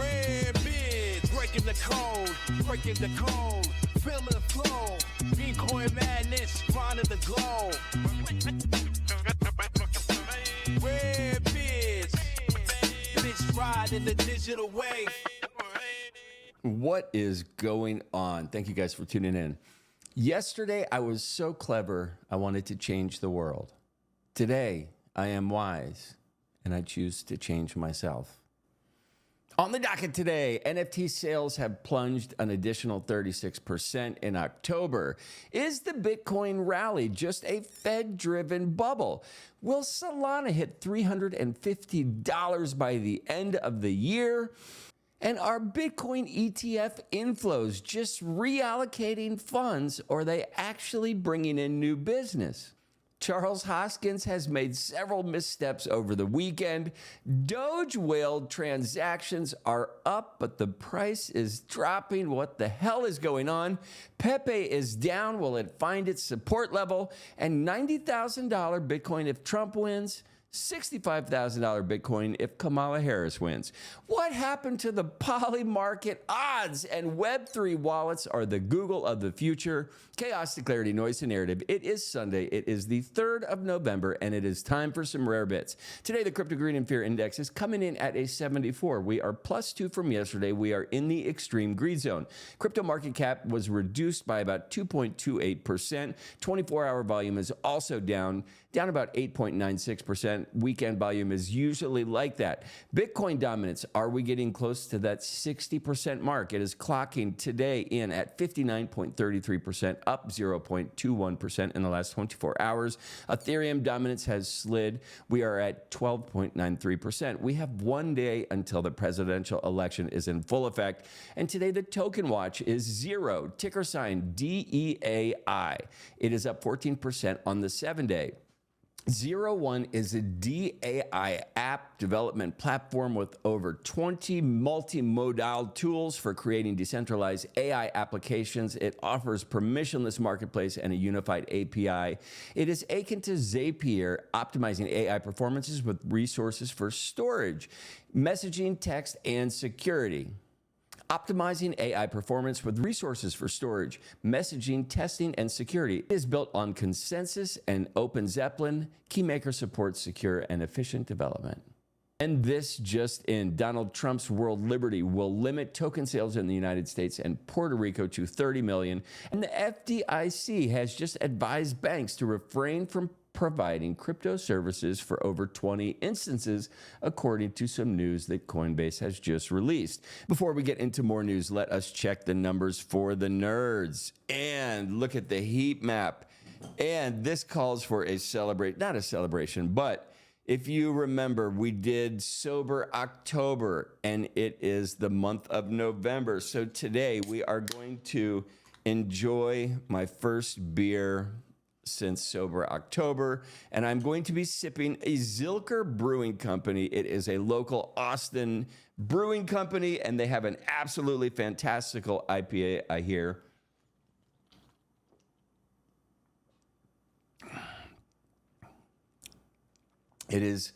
Red bids, breaking the code, feeling the flow, Bitcoin madness, finding the glow. Red bids, bitch riding the digital wave. What is going on? Thank you guys for tuning in. Yesterday, I was so clever, I wanted to change the world. Today, I am wise, and I choose to change myself. On the docket today, NFT sales have plunged an additional 36% in October. Is the Bitcoin rally just a Fed-driven bubble? Will Solana hit $350 by the end of the year? And are Bitcoin ETF inflows just reallocating funds, or are they actually bringing in new business? Charles Hoskinson has made several missteps over the weekend. DOGE whale transactions are up, but the price is dropping. What the hell is going on? Pepe is down. Will it find its support level? And $90,000 Bitcoin if Trump wins? $65,000 Bitcoin if Kamala Harris wins. What happened to the poly market odds? And Web3 wallets are the Google of the future. Chaos to clarity, noise to narrative. It is Sunday. It is the 3rd of November, and it is time for some rare bits. Today, the Crypto Greed and Fear Index is coming in at a 74. We are +2 from yesterday. We are in the extreme greed zone. Crypto market cap was reduced by about 2.28%. 24-hour volume is also down about 8.96%. Weekend volume is usually like that. Bitcoin dominance, are we getting close to that 60% mark? It is clocking today in at 59.33%, up 0.21% in the last 24 hours. Ethereum dominance has slid. We are at 12.93%. We have 1 day until the presidential election is in full effect. And today the token watch is 0, ticker sign DEAI. It is up 14% on the 7-day. 01 is a DAI app development platform with over 20 multimodal tools for creating decentralized AI applications. It offers permissionless marketplace and a unified API. It is akin to Zapier, optimizing AI performances with resources for storage, messaging, text, and security. Optimizing AI performance with resources for storage, messaging, testing, and security. It is built on consensus and Open Zeppelin. Keymaker supports secure and efficient development. And this just in, Donald Trump's World Liberty will limit token sales in the United States and Puerto Rico to 30 million. And the FDIC has just advised banks to refrain from providing crypto services for over 20 instances, according to some news that Coinbase has just released. Before we get into more news, let us check the numbers for the nerds. And look at the heat map. And this calls for not a celebration, but if you remember, we did Sober October, and it is the month of November. So today we are going to enjoy my first beer since Sober October, and I'm going to be sipping a Zilker Brewing Company. It is a local Austin brewing company, and they have an absolutely fantastical IPA, I hear. It is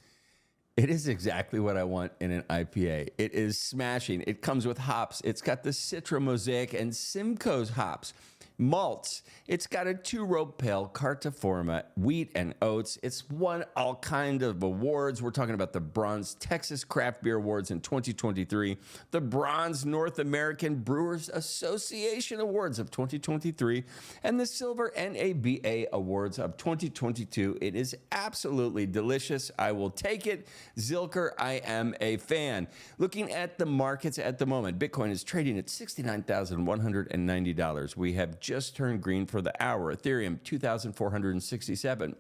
exactly what I want in an IPA. It is smashing. It comes with hops. It's got the Citra Mosaic and Simcoe's hops. Malts. It's got a 2-row pale, Carta Forma, wheat and oats. It's won all kinds of awards. We're talking about the Bronze Texas Craft Beer Awards in 2023, the Bronze North American Brewers Association Awards of 2023, and the Silver NABA Awards of 2022. It is absolutely delicious. I will take it. Zilker, I am a fan. Looking at the markets at the moment, Bitcoin is trading at $69,190. We have just turned green for the hour. Ethereum, 2,467.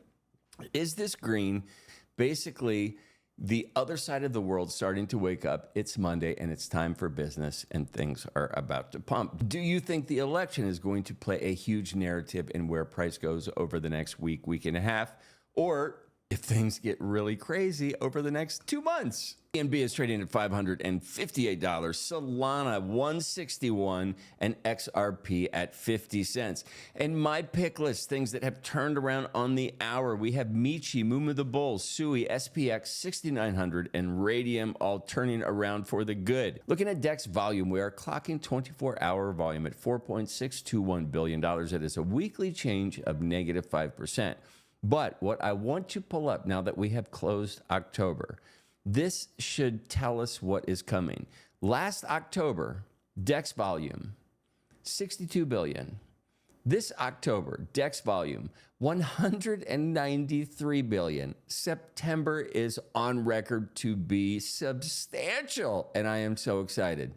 Is this green basically the other side of the world starting to wake up? It's Monday and it's time for business and things are about to pump. Do you think the election is going to play a huge narrative in where price goes over the next week and a half? Or if things get really crazy over the next 2 months. BNB is trading at $558, Solana 161, and XRP at 50 cents. And my pick list, things that have turned around on the hour. We have Michi, Mumu the Bull, Sui, SPX 6900, and Radium all turning around for the good. Looking at DEX volume, we are clocking 24-hour volume at $4.621 billion. It is a weekly change of negative 5%. But what I want to pull up now that we have closed October, this should tell us what is coming. Last October, DEX volume, 62 billion. This October, DEX volume, 193 billion. September is on record to be substantial, and I am so excited.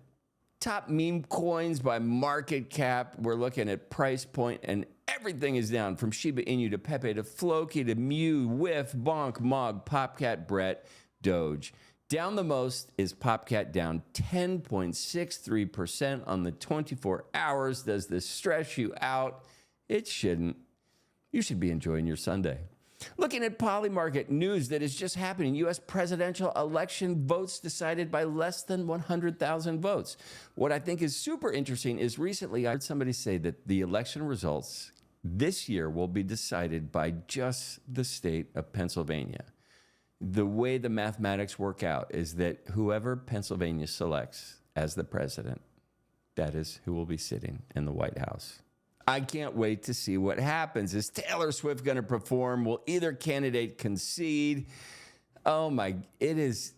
Top meme coins by market cap. We're looking at price point, and everything is down from Shiba Inu to Pepe to Floki to Mew, Whiff, Bonk, Mog, Popcat, Brett, Doge. Down the most is Popcat, down 10.63% on the 24 hours. Does this stress you out? It shouldn't. You should be enjoying your Sunday. Looking at Polymarket news that is just happening. U.S. presidential election votes decided by less than 100,000 votes. What I think is super interesting is recently I heard somebody say that the election results this year will be decided by just the state of Pennsylvania. The way the mathematics work out is that whoever Pennsylvania selects as the president, that is who will be sitting in the White House. I can't wait to see what happens. Is Taylor Swift going to perform? Will either candidate concede? Oh my, this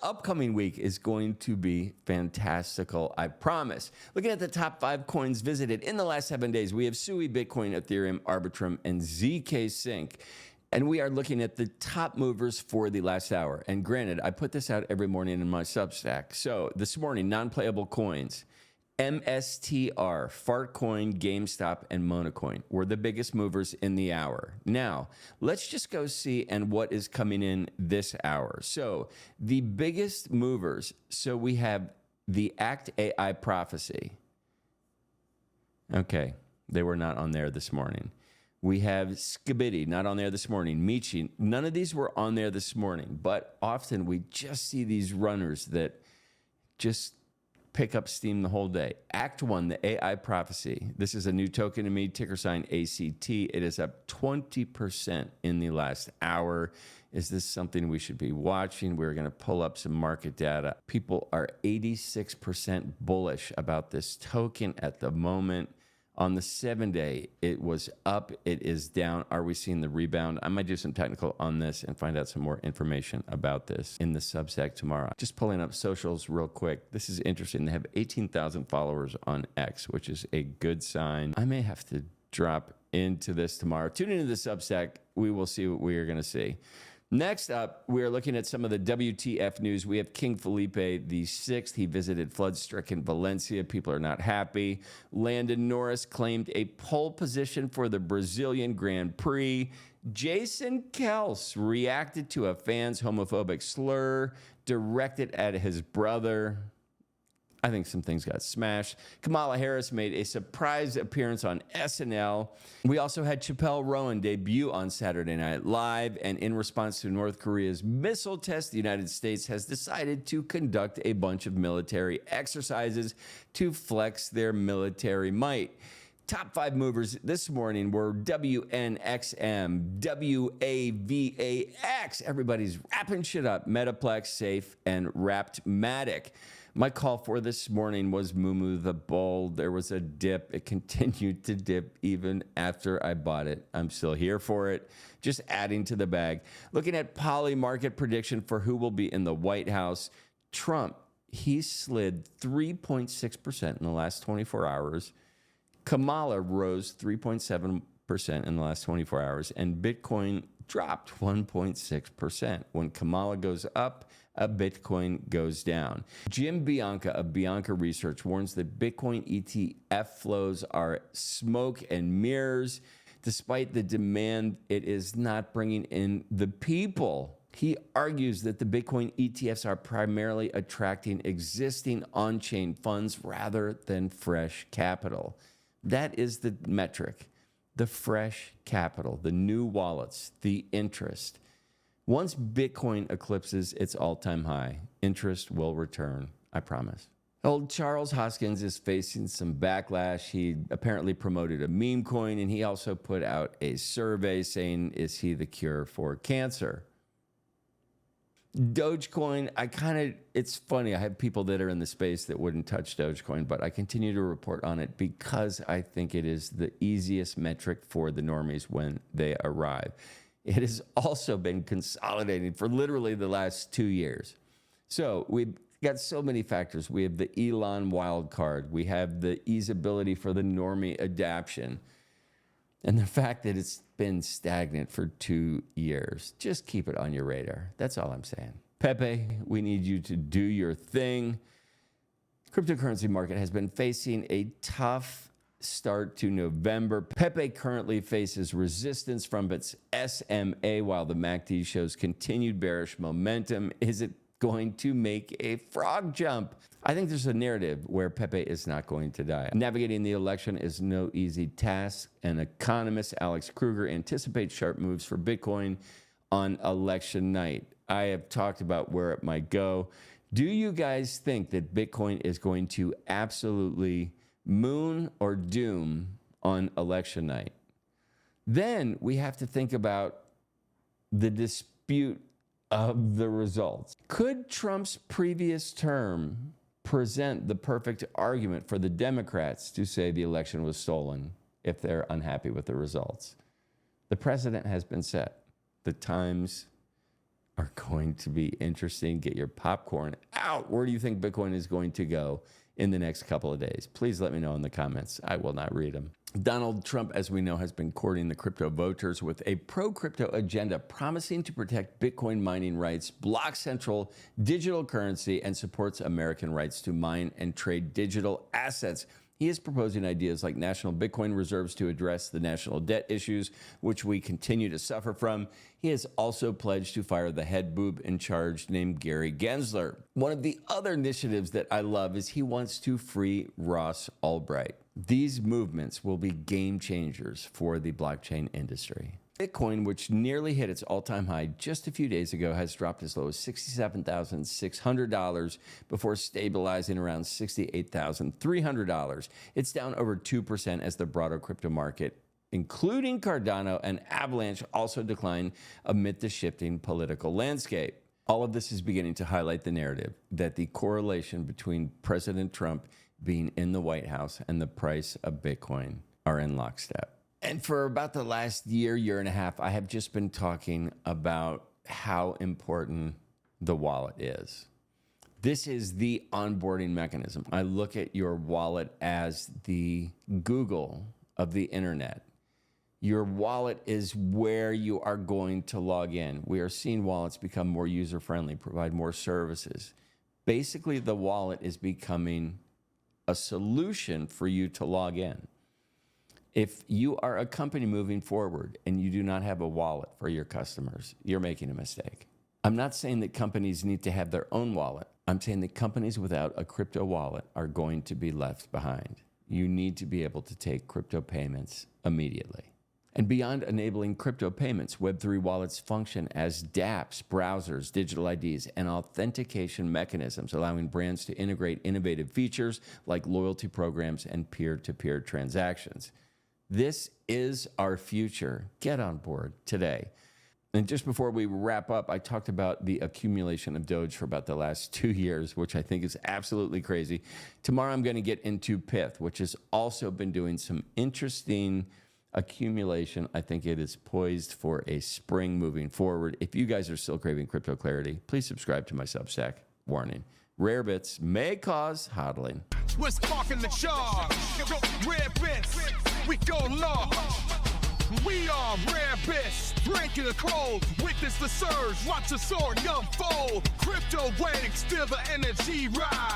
upcoming week is going to be fantastical, I promise. Looking at the top 5 coins visited in the last 7 days, we have Sui, Bitcoin, Ethereum, Arbitrum, and ZK Sync. And we are looking at the top movers for the last hour. And granted, I put this out every morning in my Substack. So this morning, non-playable coins, MSTR, Fartcoin, GameStop, and Monocoin were the biggest movers in the hour. Now, let's just go see and what is coming in this hour. So the biggest movers, so we have the Act AI Prophecy. Okay, they were not on there this morning. We have Skibidi, not on there this morning. Michi, none of these were on there this morning. But often we just see these runners that just pick up steam the whole day. Act 1, the AI Prophecy. This is a new token to me, ticker sign ACT. It is up 20% in the last hour. Is this something we should be watching? We're going to pull up some market data. People are 86% bullish about this token at the moment. On the 7-day, it was up, it is down. Are we seeing the rebound? I might do some technical on this and find out some more information about this in the Substack tomorrow. Just pulling up socials real quick. This is interesting. They have 18,000 followers on X, which is a good sign. I may have to drop into this tomorrow. Tune into the Substack. We will see what we are going to see. Next up, we are looking at some of the WTF news. We have King Felipe VI. He visited flood-stricken Valencia. People are not happy. Landon Norris claimed a pole position for the Brazilian Grand Prix. Jason Kels reacted to a fan's homophobic slur directed at his brother. I think some things got smashed. Kamala Harris made a surprise appearance on SNL. We also had Chappelle Rowan debut on Saturday Night Live. And in response to North Korea's missile test, the United States has decided to conduct a bunch of military exercises to flex their military might. Top 5 movers this morning were WNXM, WAVAX. Everybody's wrapping shit up. Metaplex, Safe, and Wrapped-Matic. My call for this morning was Mumu the Bull. There was a dip. It continued to dip even after I bought it. I'm still here for it. Just adding to the bag. Looking at Poly market prediction for who will be in the White House. Trump, he slid 3.6% in the last 24 hours. Kamala rose 3.7% in the last 24 hours. And Bitcoin dropped 1.6%. When Kamala goes up, a Bitcoin goes down. Jim Bianco of Bianco Research warns that Bitcoin ETF flows are smoke and mirrors. Despite the demand, it is not bringing in the people. He argues that the Bitcoin ETFs are primarily attracting existing on-chain funds rather than fresh capital. That is the metric. the fresh capital, the new wallets, the interest. Once Bitcoin eclipses its all-time high, interest will return, I promise. Old Charles Hoskinson is facing some backlash. He apparently promoted a meme coin, and he also put out a survey saying, is he the cure for cancer? Dogecoin, it's funny. I have people that are in the space that wouldn't touch Dogecoin, but I continue to report on it because I think it is the easiest metric for the normies when they arrive. It has also been consolidating for literally the last 2 years. So we've got so many factors. We have the Elon wild card. We have the easeability for the normie adaption. And the fact that it's been stagnant for 2 years. Just keep it on your radar. That's all I'm saying. Pepe, we need you to do your thing. Cryptocurrency market has been facing a tough start to November. Pepe currently faces resistance from its SMA while the MACD shows continued bearish momentum. Is it going to make a frog jump? I think there's a narrative where Pepe is not going to die. Navigating the election is no easy task, and economist Alex Kruger anticipates sharp moves for Bitcoin on election night. I have talked about where it might go. Do you guys think that Bitcoin is going to absolutely moon or doom on election night? Then we have to think about the dispute of the results. Could Trump's previous term present the perfect argument for the Democrats to say the election was stolen if they're unhappy with the results? The precedent has been set. The times are going to be interesting. Get your popcorn out. Where do you think Bitcoin is going to go in the next couple of days? Please let me know in the comments. I will not read them. Donald Trump, as we know, has been courting the crypto voters with a pro-crypto agenda promising to protect Bitcoin mining rights, block central digital currency, and supports American rights to mine and trade digital assets. He is proposing ideas like national Bitcoin reserves to address the national debt issues, which we continue to suffer from. He has also pledged to fire the head boob in charge named Gary Gensler. One of the other initiatives that I love is he wants to free Ross Ulbright. These movements will be game changers for the blockchain industry. Bitcoin, which nearly hit its all-time high just a few days ago, has dropped as low as $67,600 before stabilizing around $68,300. It's down over 2% as the broader crypto market, including Cardano and Avalanche, also declined amid the shifting political landscape. All of this is beginning to highlight the narrative that the correlation between President Trump being in the White House and the price of Bitcoin are in lockstep. And for about the last year and a half, I have just been talking about how important the wallet is. This is the onboarding mechanism. I look at your wallet as the Google of the internet. Your wallet is where you are going to log in. We are seeing wallets become more user-friendly, provide more services. Basically, the wallet is becoming a solution for you to log in. If you are a company moving forward and you do not have a wallet for your customers, you're making a mistake. I'm not saying that companies need to have their own wallet. I'm saying that companies without a crypto wallet are going to be left behind. You need to be able to take crypto payments immediately. And beyond enabling crypto payments, Web3 wallets function as dApps, browsers, digital IDs, and authentication mechanisms, allowing brands to integrate innovative features like loyalty programs and peer-to-peer transactions. This is our future. Get on board today. And just before we wrap up, I talked about the accumulation of DOGE for about the last 2 years, which I think is absolutely crazy. Tomorrow I'm going to get into Pith, which has also been doing some interesting accumulation. I think it is poised for a spring moving forward. If you guys are still craving crypto clarity, please subscribe to my Substack. Warning. Rare bits may cause hodling. We're sparking the charge. Rare bits, we go large. We are rare bits, breaking the code. Witness the surge, watch the sword unfold. Crypto waves, feel the energy rise.